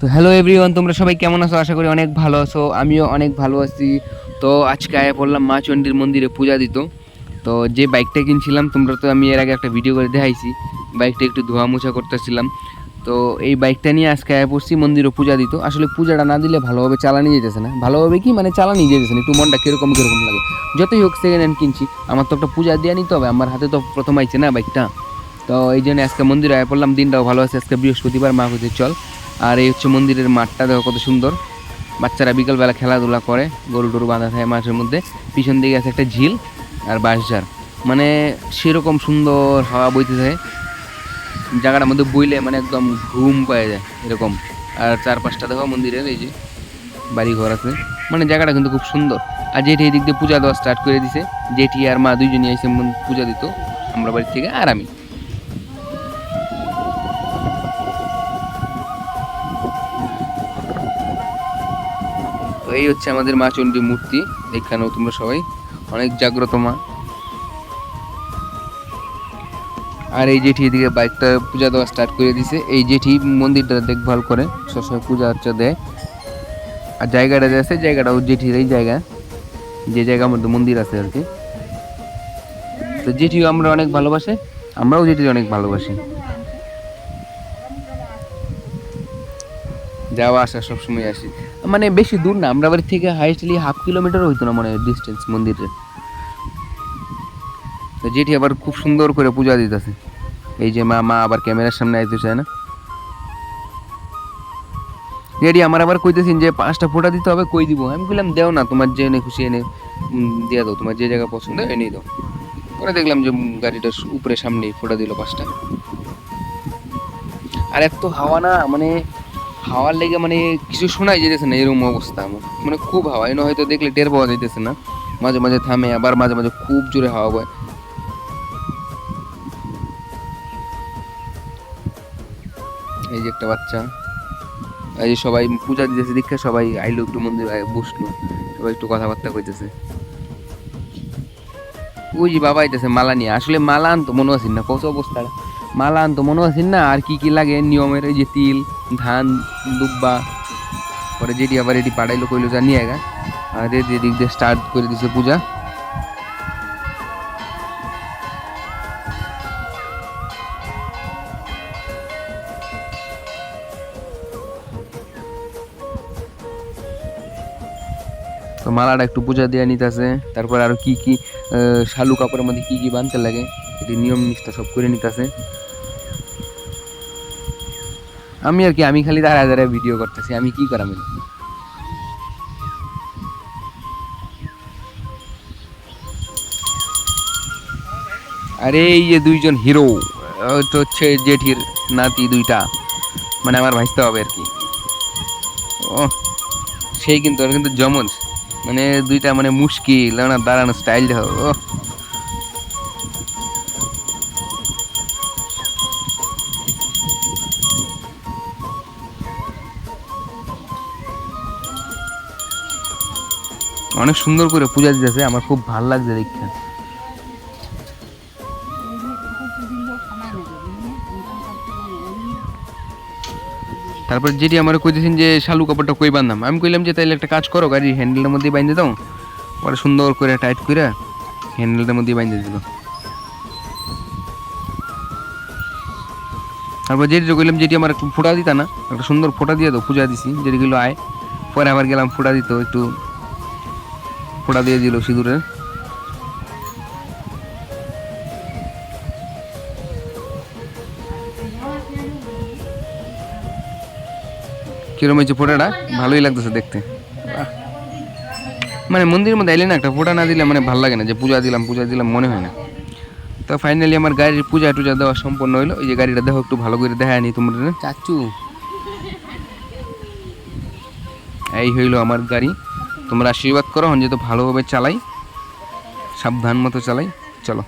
তো hello everyone, তোমরা সবাই কেমন আছো? আশা করি অনেক ভালো আছো। আমিও অনেক ভালো আছি। তো আজকে আয়া পড়লাম মা চণ্ডীর মন্দিরে পূজা দিত। তো যে বাইকটা কিনছিলাম, তোমরা তো আমি এর আগে একটা ভিডিও করে দেখাইছি, বাইকটা একটু ধোয়া মোছা করতেছিলাম। তো এই বাইকটা নিয়ে আজকে আয়া পড়ছি মন্দিরে পূজা দিত। আসলে পূজাটা না দিলে ভালোভাবে চালানি যেতেছে না, ভালোভাবে কি মানে চালানি যেতেছে না, একটু মনটা কিরকম কিরকম লাগে। যতই হোক সেকেন্ড হ্যান্ড কিনছি, আমার তো একটা পূজা দিয়ে নিতে হবে, আমার হাতে তো প্রথম আইছে না বাইকটা। তো এই জন্য আজকে মন্দিরে আয়া পড়লাম, দিনটাও ভালো আছে, আজকে বৃহস্পতিবার, মা হচ্ছে চল। আর এই হচ্ছে মন্দিরের মাঠটা, দেখো কত সুন্দর। বাচ্চারা বিকালবেলা খেলাধুলা করে, গরু টরু বাঁধা থাকে মাঠের মধ্যে। পিছন দিকে আছে একটা ঝিল আর বাঁশঝাড়, মানে সেরকম সুন্দর হাওয়া বইতে থাকে জায়গাটার মধ্যে, বইলে মানে একদম ঘুম পাওয়া যায় এরকম। আর চারপাশটা দেখো মন্দিরের, এই যে বাড়ি ঘর আছে, মানে জায়গাটা কিন্তু খুব সুন্দর। আর জেঠি এদিক দিয়ে পূজা দেওয়া স্টার্ট করে দিছে, জেঠি আর মা দুইজনই এসে পূজা দিত আমরা বাড়ি থেকে, আর আমি। তো এই হচ্ছে আমাদের মা চণ্ডী মূর্তি, এখানেও তোমরা সবাই অনেক জাগ্রত মা। আর এই জেঠি এদিকে বাইকটা পূজা দেওয়া স্টার্ট করে দিছে, এই জেঠি মন্দিরটা দেখভাল করে, সবসময় পূজা অর্চা দেয়। আর জায়গাটা যে আছে, জায়গাটাও জেঠির এই জায়গা, যে জায়গার মধ্যে মন্দির আছে আর কি। তো জেঠিও আমরা অনেক ভালোবাসে, আমরাও জেঠির অনেক ভালোবাসি। যাওয়া আসা সবসময় আসি, মানে বেশি দূর না, আমরা বাড়ি থেকে হাইস্টলি 1/2 কিলোমিটার হইতো না মানে ডিস্টেন্স মন্দিরের। তো জেঠি আবার খুব সুন্দর করে পূজা দিতেছে, এই যে মা মা আবার ক্যামেরার সামনে আইতে চায় না। জেঠি আমার আবার কইতেছেন যে 5টা ফোঁটা দিতে হবে, কই দিব? আমি বললাম দেও না, তোমার যে এনে খুশি এনে দিয়ে দাও, তোমার যে জায়গা পছন্দ এনেই দাও। পরে দেখলাম যে গাড়িটার উপরে সামনেই ফোঁটা দিল 5টা। আর এত হাওয়া না, মানে হাওয়ার লেগে মানে কিছু শোনাই যেতেছে না, এরকম অবস্থা আমার, মানে খুব হাওয়া, এনে হয়তো দেখলে টের পাওয়া যাইতেছে না। মাঝে মাঝে থামে, আবার মাঝে মাঝে খুব জোরে হাওয়া বয়। এই যে একটা বাচ্চা, এই যে সবাই পূজা দিতেছে, দীক্ষা সবাই আইলো, একটু মন্দির বসলো, সবাই একটু কথাবার্তা কইতেছে। ওই যে বাবা আইতেছে মালা নিয়ে, আসলে মালা আনতো মনে আছেন না, কত অবস্থা, মালা আনতো মনে আছেন না। আর কি কি লাগে নিয়মের, এই যে তিল, ধান, দুব্বা, পরে যেটি আবার এটি পাড়াইলো, কইলো যা নিয়ে গা। আর এদিক দিয়ে স্টার্ট করে দিছে পূজা। তো মালাটা একটু পূজা দিয়ে নিতেছে, তারপর আরো কি কি শালু কাপড়ের মধ্যে কি কি বানতে লাগে, এটি নিয়ম নিষ্ঠা সব করে নিতেছে। আমি আর কি, আমি খালি দাঁড়ায় দাঁড়ায় ভিডিও করতেছি, আমি কি করাম। আরে এই যে দুইজন হিরো, তো হচ্ছে জেঠির নাতি দুইটা, মানে আমার ভাইস্তে হবে আর কি। ও সেই কিন্তু, ওর কিন্তু জমজ, মানে দুইটা, মানে মুশকিল না দাঁড়ানো স্টাইল দেখো। ও অনেক সুন্দর করে পূজা দিতেছে, আমার খুব ভালো লাগছে দেখতে। তারপর যেটি আমার কইতেছেন যে শালু কাপড়টা কই বান্ধাম, আমি কইলাম যে তাইলে একটা কাজ করো, গাড়ির হ্যান্ডেলের মধ্যে বাইন্ধে দাও। পরে সুন্দর করে টাইট করে হ্যান্ডেলটার মধ্যে বাইন্ধে দিল। তারপর যেটি কইলাম যেটি আমার একটু ফোঁটা দিতা না, একটা সুন্দর ফোঁটা দিয়ে দাও, পূজা দিছি, যেটি গেলো আয়। পরে আবার গেলাম ফোঁটা দিত, একটু ফোঁটা দিয়ে দিল সিঁদুরের। কিরম হয়েছে ফোঁটাটা? ভালোই লাগতেছে দেখতে। মানে মন্দিরের মধ্যে এলে না, একটা ফোঁটা না দিলে মানে ভালো লাগে না, যে পূজা দিলাম মনে হয় না। তো ফাইনালি আমার গাড়ির পূজা টুজা দেওয়া সম্পন্ন হইলো। এই যে গাড়িটা দেখো, একটু ভালো করে দেখা নি তোমরা চাচু। এই হইলো আমার গাড়ি, তোমরা আশীর্বাদ করো যেহেতু ভালোভাবে চালাই, সাবধান মতো চালাই। চলো।